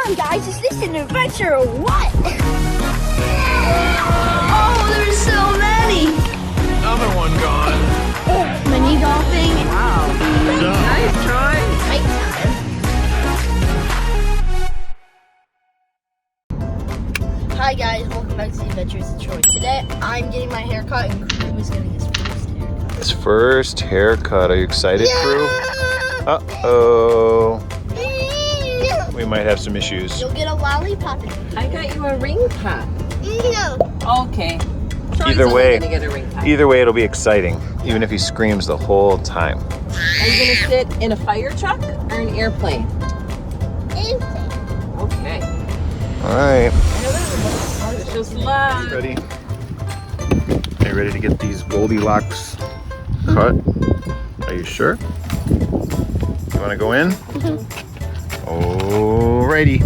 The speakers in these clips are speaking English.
on, guys, is this an adventure or what? Oh, there's so many. Another one gone. Mini golfing. Wow. Nice try. Hi guys, welcome back to the Adventures of Troy. Today I'm getting my hair cut and Crew is getting his first haircut. His first haircut. Are you excited, Crew? Uh-oh. We might have some issues. You'll get a lollipop. I got you a ring pop. No. Okay. Either way, Gonna get a ring pop. either way, it'll be exciting, even if he screams the whole time. Are you gonna sit in a fire truck or an airplane? Okay. All right. Just love. Ready? Are you ready to get these Goldilocks cut? Are you sure? You want to go in? Alrighty.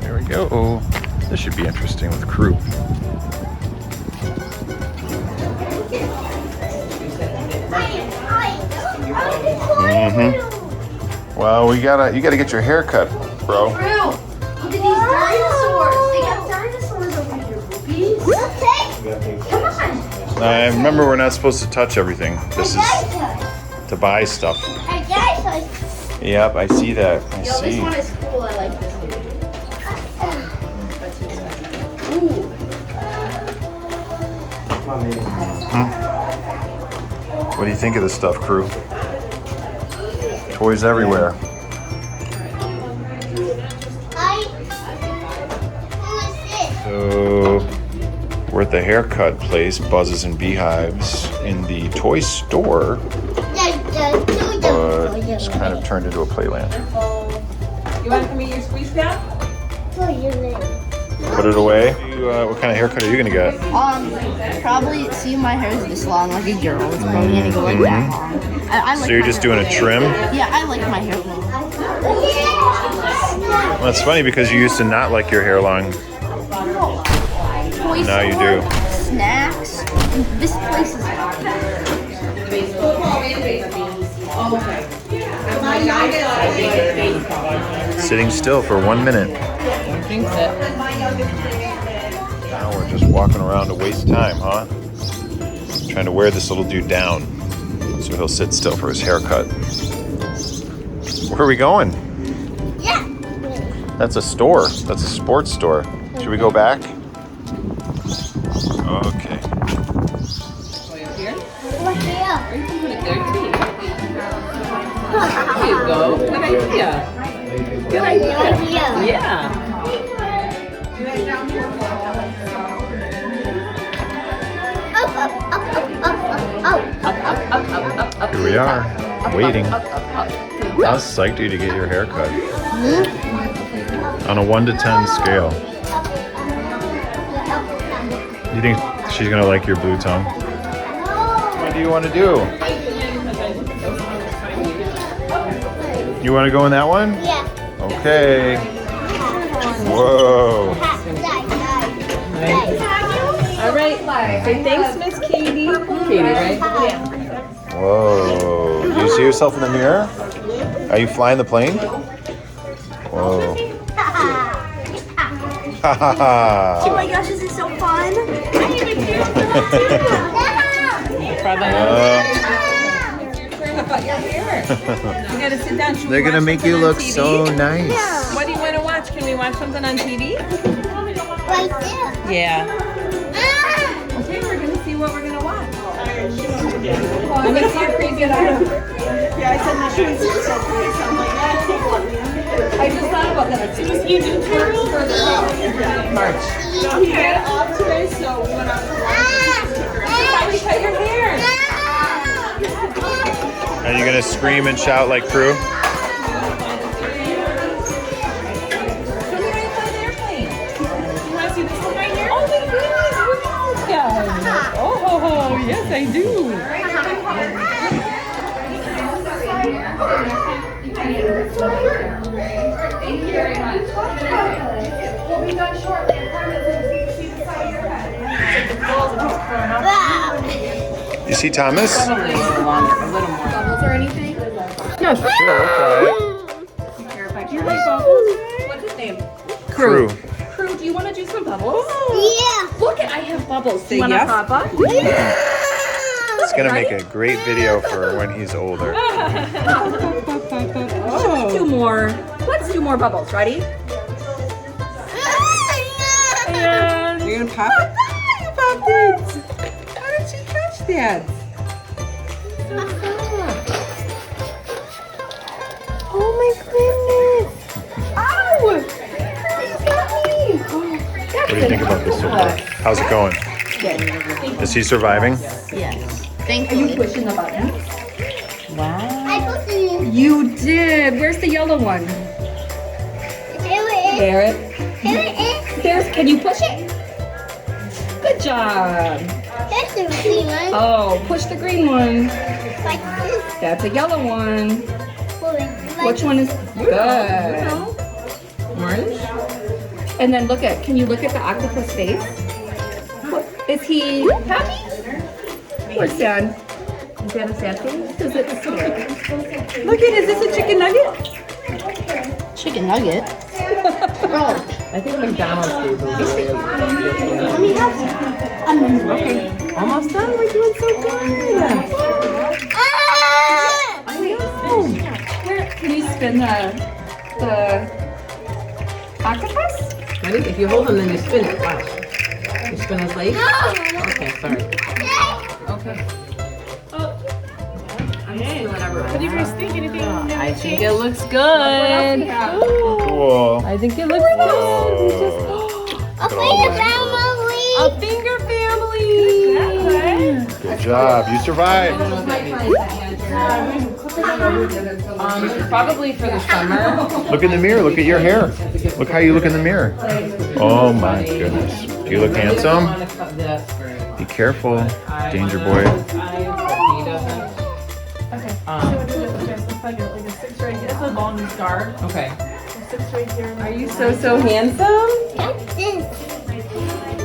There we go. Oh, this should be interesting with Crew. Well, you gotta get your hair cut, bro. Crew, look at these dinosaurs. They got dinosaurs over here, boobies. Come on. Remember, we're not supposed to touch everything. This is to buy stuff. Yep, I see that. I Yo, see. this one is cool. I like this one. Ooh. What do you think of this stuff, Crew? Toys everywhere. So, we're at the haircut place, Buzzes and Beehives, in the toy store, but it's kind of turned into a playland. You want to come eat your squeeze pad? Put it away. What kind of haircut are you gonna get? Probably, see, my hair is this long like a girl. It's probably gonna go like that long. I like So you're my just hair doing a trim? Yeah, I like my hair long. Well, it's funny because you used to not like your hair long. Toy Now you store, do. Snacks. This place is Sitting still for 1 minute. Jinx it. Now we're just walking around to waste time, huh? Trying to wear this little dude down so he'll sit still for his haircut. Where are we going? Yeah. That's a store. That's a sports store. Should we go back? Okay. Here? Or you can put it there too. There you go. Good idea. Good idea. Yeah. Here we are, waiting. How psyched are you to get your hair cut? On a 1 to 10 scale. You think she's gonna like your blue tongue? What do you want to do? You want to go in that one? Yeah. Okay. Whoa. All right. Say thanks, Miss Katie. Katie, right? Yeah. Whoa. Do you see yourself in the mirror? Are you flying the plane? Whoa. Ha ha ha. Oh my gosh, this is so fun. About your hair. You gotta sit down. Should we They're gonna watch make something you on look TV? so nice. What do you want to watch? Can we watch something on TV? Right there. Yeah. Okay, we're gonna see what we're gonna watch. Let me see your crazy hair. Yeah, I said my shoes are so nice. I'm like, I just thought about that. As soon as you do turns for the March. no, he got off today, so we went out for Why we cut your hair? Are you gonna scream and shout like Crew? Show me how you fly the airplane. You want to see this one right here? Oh my goodness, look at this guy. Oh, yes I do. Thank you very much. We'll be done shortly. You see Thomas? Probably a little longer, a little more. Bubbles or anything? No, Sure, we'll try it. Be terrified. you like bubbles? What's his name? Crew. Crew, do you want to do some bubbles? Yeah. Look, I have bubbles. Do you want yes. to pop up? It's gonna make a great video for when he's older. Oh. Two more. Let's do more bubbles. Ready? And You're gonna pop it? You popped it! How did you catch that? Oh my goodness. ow! What do you think about this so far? How's it going? Is he surviving? Are you pushing the button? Wow. I put it. You did. Where's the yellow one? Here it is. There. There's. Can you push it? Good job. That's the green one. Oh, push the green one. Like this. That's a yellow one. Like Which one is good? Orange? And then look at. Can you look at the octopus face? Is he happy? Or sad? Is that a sad face? Is it sad? Look at, is this a chicken nugget? chicken nugget. I think McDonald's gave them. Let me have some. Okay, almost done. We're doing so good. Ah! I know. Can you spin the octopus? Ready? If you hold them, then you spin it. Watch. You spin his legs? Okay, sorry. Okay. What do you guys think? Anything? I think it looks good. Cool. I think it looks good. A finger family. A finger family. Good job. You survived. Probably for the summer. Look in the mirror. Look at your hair. Look how you look in the mirror. Oh my goodness. Do you look handsome? Be careful, danger boy. Okay. Are you so handsome? That's this.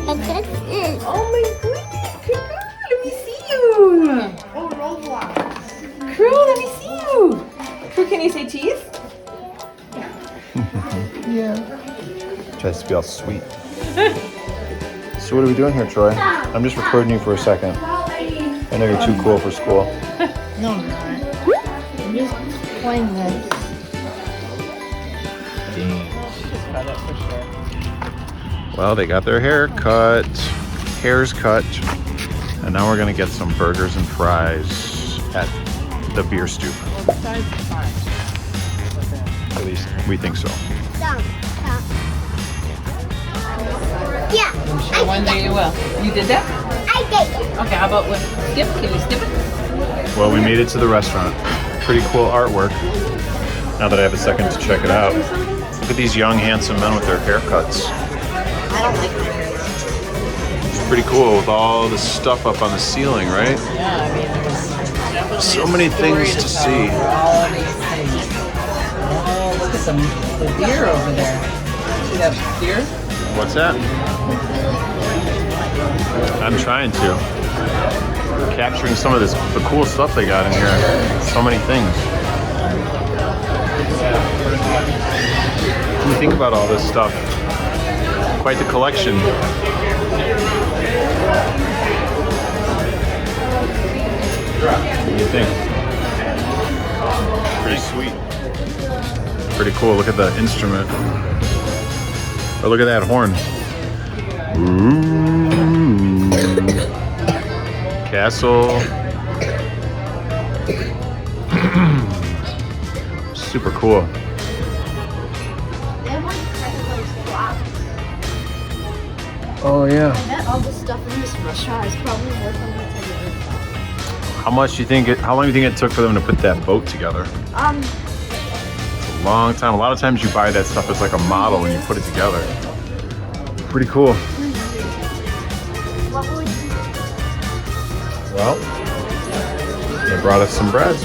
And that's this. Oh my goodness, Crew, let me see you. Oh, Roblox. Crew, let me see you. Crew, can you say cheese? Tries to be all sweet. So what are we doing here, Troy? I'm just recording you for a second. I know you're too cool for school. No, I'm not. I'm just playing this. Well, they got their hair cut. Hair's cut. And now we're gonna get some burgers and fries at the Beer Stube. At least we think so. Stop. Yeah, One day you will. You did that? I did it. Okay, how about with skip? Can you skip it? Well, we made it to the restaurant. Pretty cool artwork. Now that I have a second to check it out. Look at these young, handsome men with their haircuts. I don't like it. It's pretty cool with all the stuff up on the ceiling, right? Yeah, I mean, there's So many things to see. all these things. Oh, look at the deer over there. See that deer? What's that? I'm trying to. Capturing some of the cool stuff they got in here. So many things. When you think about all this stuff, quite the collection. What do you think? Pretty sweet. Pretty cool. Look at the instrument. Oh, look at that horn. Ooh. Castle. Super cool. Oh yeah. I bet all the stuff in this restaurant is probably worth how much I get. How much do you think? How long do you think it took for them to put that boat together? A long time. A lot of times you buy that stuff as like a model and you put it together. Pretty cool. Well, they brought us some bread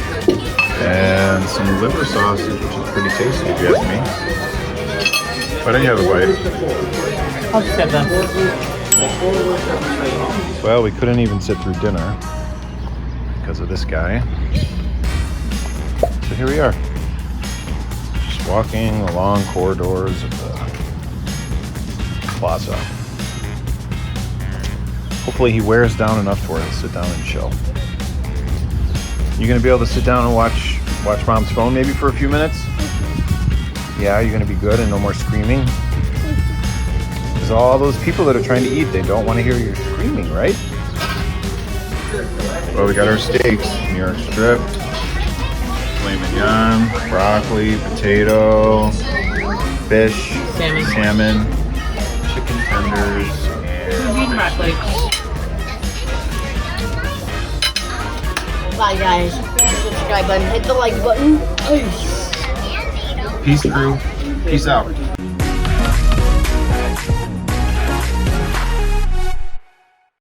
and some liver sausage, which is pretty tasty if you ask me. Why don't you have a bite? I'll skip them. Well, we couldn't even sit through dinner. because of this guy. So here we are. Just walking along corridors of the plaza. Hopefully he wears down enough to where he'll sit down and chill. You gonna be able to sit down and watch mom's phone maybe for a few minutes? Yeah, you're gonna be good and no more screaming? Because all those people that are trying to eat, they don't want to hear you screaming, right? Well, we got our steaks, New York strip, filet mignon, broccoli, potato, fish, salmon, chicken tenders, and broccoli. Bye guys. Subscribe button. Hit the like button. peace, crew. Peace out.